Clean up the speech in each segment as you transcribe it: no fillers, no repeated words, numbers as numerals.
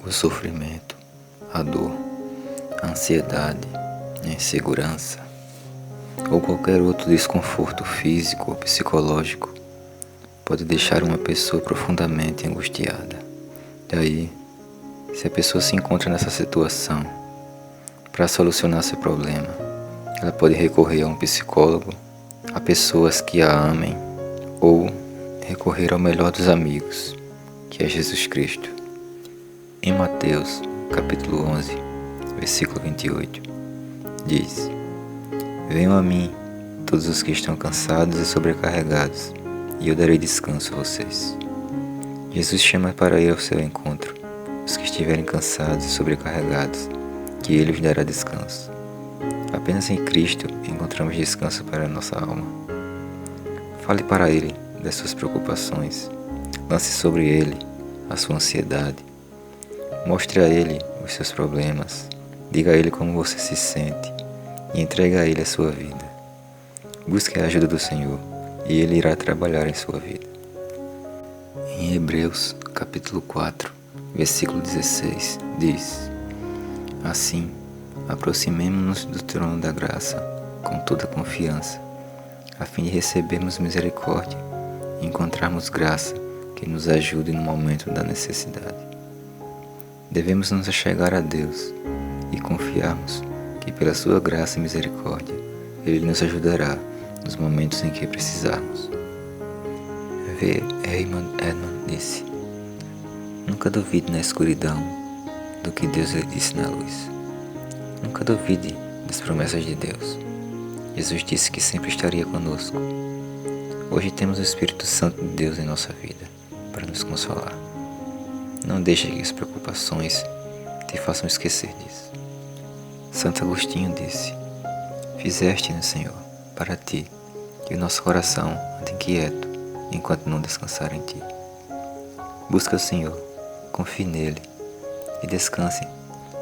O sofrimento, a dor, a ansiedade, a insegurança ou qualquer outro desconforto físico ou psicológico pode deixar uma pessoa profundamente angustiada. Daí, se a pessoa se encontra nessa situação, para solucionar seu problema, ela pode recorrer a um psicólogo, a pessoas que a amem ou recorrer ao melhor dos amigos, que é Jesus Cristo. Em Mateus, capítulo 11, versículo 28, diz: Venham a mim, todos os que estão cansados e sobrecarregados, e eu darei descanso a vocês. Jesus chama para ir ao seu encontro os que estiverem cansados e sobrecarregados, que Ele os dará descanso. Apenas em Cristo encontramos descanso para a nossa alma. Fale para Ele das suas preocupações, lance sobre Ele a sua ansiedade. Mostre a Ele os seus problemas, diga a Ele como você se sente e entregue a Ele a sua vida. Busque a ajuda do Senhor e Ele irá trabalhar em sua vida. Em Hebreus, capítulo 4, versículo 16, diz: Assim, aproximemo-nos do trono da graça com toda confiança, a fim de recebermos misericórdia e encontrarmos graça que nos ajude no momento da necessidade. Devemos nos achegar a Deus e confiarmos que pela sua graça e misericórdia Ele nos ajudará nos momentos em que precisarmos. V. Raymond Edman disse: Nunca duvide na escuridão do que Deus lhe disse na luz. Nunca duvide das promessas de Deus. Jesus disse que sempre estaria conosco. Hoje temos o Espírito Santo de Deus em nossa vida para nos consolar. Não deixe que as preocupações te façam esquecer disso. Santo Agostinho disse: Fizeste-nos, Senhor, para ti, que o nosso coração ande inquieto enquanto não descansar em ti. Busca o Senhor, confie nele e descanse,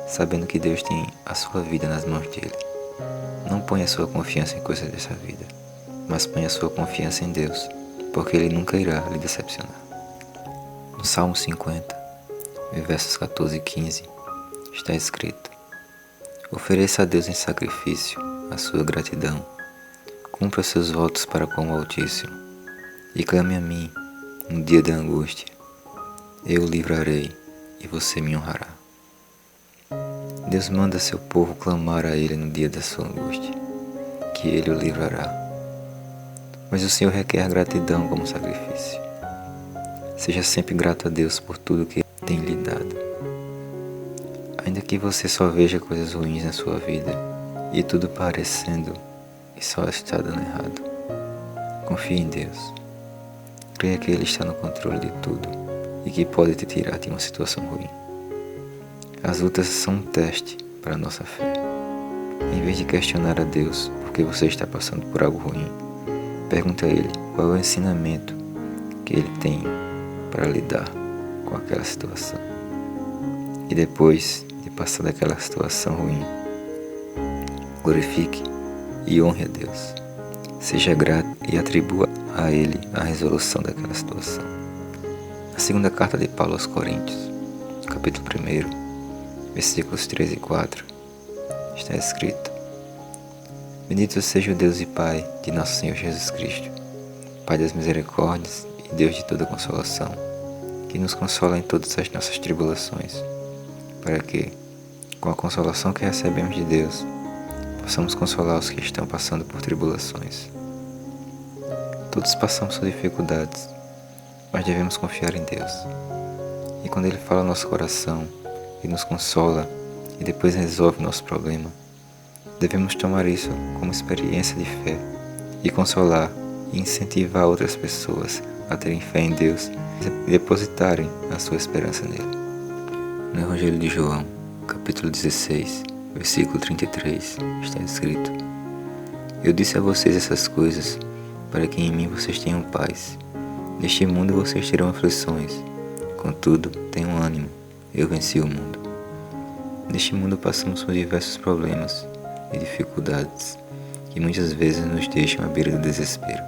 sabendo que Deus tem a sua vida nas mãos dele. Não ponha sua confiança em coisas dessa vida, mas ponha sua confiança em Deus, porque Ele nunca irá lhe decepcionar. No Salmo 50, versos 14 e 15, está escrito: Ofereça a Deus em sacrifício a sua gratidão, cumpra seus votos para com o Altíssimo, e clame a mim no dia da angústia. Eu o livrarei e você me honrará. Deus manda seu povo clamar a Ele no dia da sua angústia, que Ele o livrará. Mas o Senhor requer gratidão como sacrifício. Seja sempre grato a Deus por tudo que Ele tem lhe dado. Ainda que você só veja coisas ruins na sua vida e tudo parecendo que só está dando errado, confie em Deus. Creia que Ele está no controle de tudo e que pode te tirar de uma situação ruim. As lutas são um teste para a nossa fé. Em vez de questionar a Deus porque você está passando por algo ruim, pergunte a Ele qual é o ensinamento que Ele tem para lidar com aquela situação. E depois de passar daquela situação ruim, glorifique e honre a Deus. Seja grato e atribua a Ele a resolução daquela situação. Na segunda carta de Paulo aos Coríntios, capítulo 1, versículos 3 e 4, está escrito: Bendito seja o Deus e Pai de nosso Senhor Jesus Cristo, Pai das misericórdias e Deus de toda consolação, que nos consola em todas as nossas tribulações, para que, com a consolação que recebemos de Deus, possamos consolar os que estão passando por tribulações. Todos passamos por dificuldades, mas devemos confiar em Deus. E quando Ele fala ao nosso coração e nos consola e depois resolve nosso problema, devemos tomar isso como experiência de fé e consolar e incentivar outras pessoas a terem fé em Deus e depositarem a sua esperança nele. No Evangelho de João, capítulo 16, versículo 33, está escrito: Eu disse a vocês essas coisas para que em mim vocês tenham paz. Neste mundo vocês terão aflições, contudo, tenham ânimo, eu venci o mundo. Neste mundo passamos por diversos problemas e dificuldades que muitas vezes nos deixam à beira do desespero.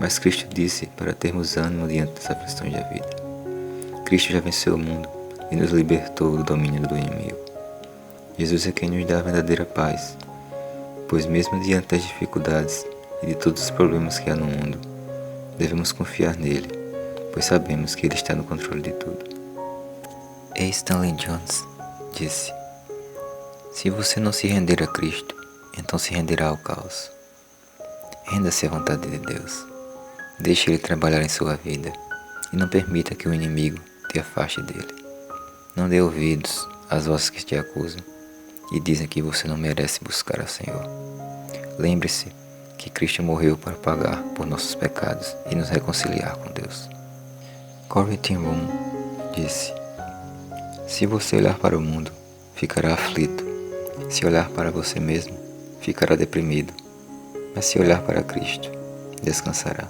Mas Cristo disse para termos ânimo diante das aflições da vida. Cristo já venceu o mundo e nos libertou do domínio do inimigo. Jesus é quem nos dá a verdadeira paz, pois mesmo diante das dificuldades e de todos os problemas que há no mundo, devemos confiar nele, pois sabemos que ele está no controle de tudo. E. Stanley Jones disse: se você não se render a Cristo, então se renderá ao caos. Renda-se à vontade de Deus. Deixe Ele trabalhar em sua vida e não permita que o inimigo te afaste dele. Não dê ouvidos às vozes que te acusam e dizem que você não merece buscar ao Senhor. Lembre-se que Cristo morreu para pagar por nossos pecados e nos reconciliar com Deus. Corrie ten Boom disse: se você olhar para o mundo, ficará aflito. Se olhar para você mesmo, ficará deprimido. Mas se olhar para Cristo, descansará.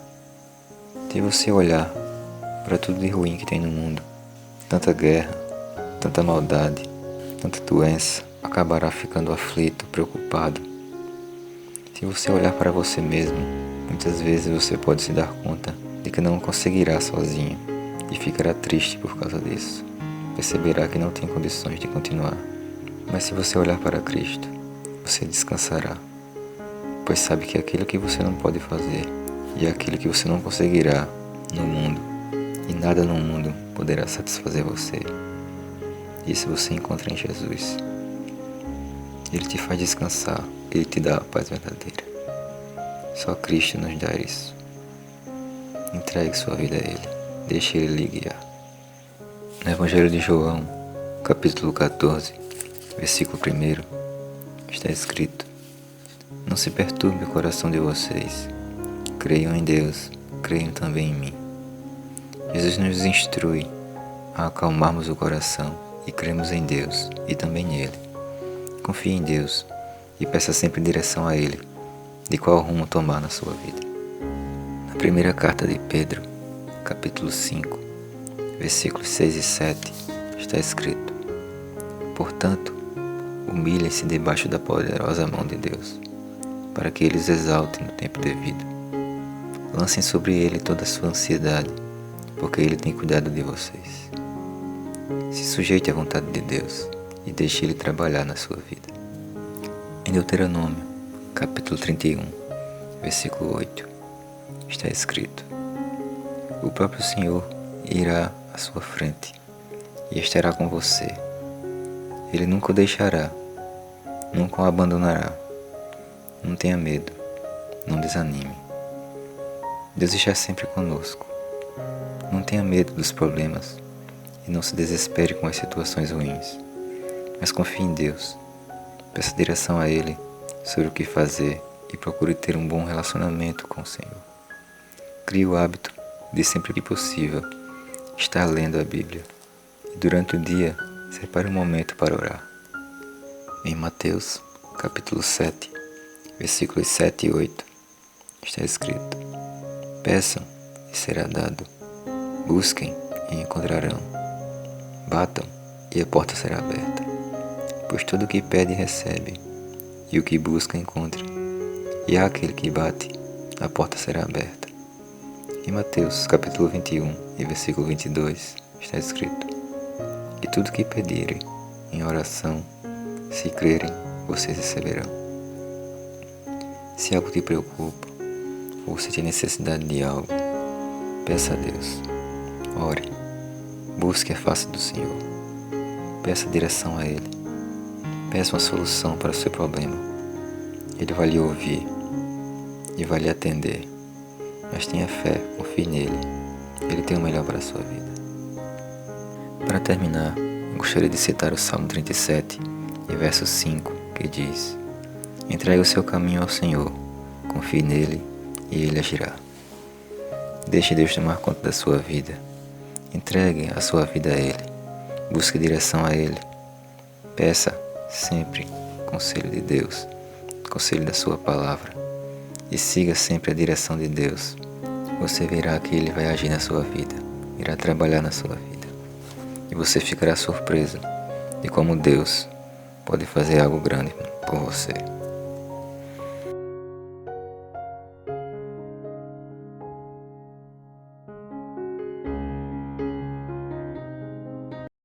Se você olhar para tudo de ruim que tem no mundo, tanta guerra, tanta maldade, tanta doença, acabará ficando aflito, preocupado. Se você olhar para você mesmo, muitas vezes você pode se dar conta de que não conseguirá sozinho e ficará triste por causa disso. Perceberá que não tem condições de continuar. Mas se você olhar para Cristo, você descansará, pois sabe que aquilo que você não pode fazer e aquilo que você não conseguirá no mundo, e nada no mundo poderá satisfazer você. Isso você encontra em Jesus. Ele te faz descansar, Ele te dá a paz verdadeira. Só Cristo nos dá isso. Entregue sua vida a Ele, deixe Ele lhe guiar. No Evangelho de João, capítulo 14, versículo 1, está escrito: não se perturbe o coração de vocês. Creiam em Deus, creiam também em mim. Jesus nos instrui a acalmarmos o coração e cremos em Deus e também nele. Confie em Deus e peça sempre direção a Ele, de qual rumo tomar na sua vida. Na primeira carta de Pedro, capítulo 5, versículos 6 e 7, está escrito: portanto, humilhem-se debaixo da poderosa mão de Deus, para que Ele os exalte no tempo devido. Lancem sobre Ele toda a sua ansiedade, porque Ele tem cuidado de vocês. Se sujeite à vontade de Deus e deixe Ele trabalhar na sua vida. Em Deuteronômio, capítulo 31, versículo 8, está escrito: o próprio Senhor irá à sua frente e estará com você. Ele nunca o deixará, nunca o abandonará. Não tenha medo, não desanime. Deus está sempre conosco. Não tenha medo dos problemas e não se desespere com as situações ruins, mas confie em Deus. Peça direção a Ele sobre o que fazer e procure ter um bom relacionamento com o Senhor. Crie o hábito de sempre que possível estar lendo a Bíblia e durante o dia separe um momento para orar. Em Mateus, capítulo 7, versículos 7 e 8, está escrito: peçam e será dado, busquem e encontrarão, batam e a porta será aberta. Pois todo o que pede recebe, e o que busca encontra, e há aquele que bate, a porta será aberta. Em Mateus capítulo 21 e versículo 22 está escrito: e tudo o que pedirem em oração, se crerem, vocês receberão. Se algo te preocupa, ou se tem necessidade de algo, peça a Deus. Ore, busque a face do Senhor, peça direção a Ele, peça uma solução para o seu problema. Ele vai lhe ouvir e vai lhe atender, mas tenha fé, confie nele, Ele tem o melhor para a sua vida. Para terminar, eu gostaria de citar o Salmo 37 e verso 5, que diz: entregue o seu caminho ao Senhor, confie nele e Ele agirá. Deixe Deus tomar conta da sua vida. Entregue a sua vida a Ele. Busque direção a Ele. Peça sempre conselho de Deus, conselho da sua palavra. E siga sempre a direção de Deus. Você verá que Ele vai agir na sua vida, irá trabalhar na sua vida. E você ficará surpreso de como Deus pode fazer algo grande por você.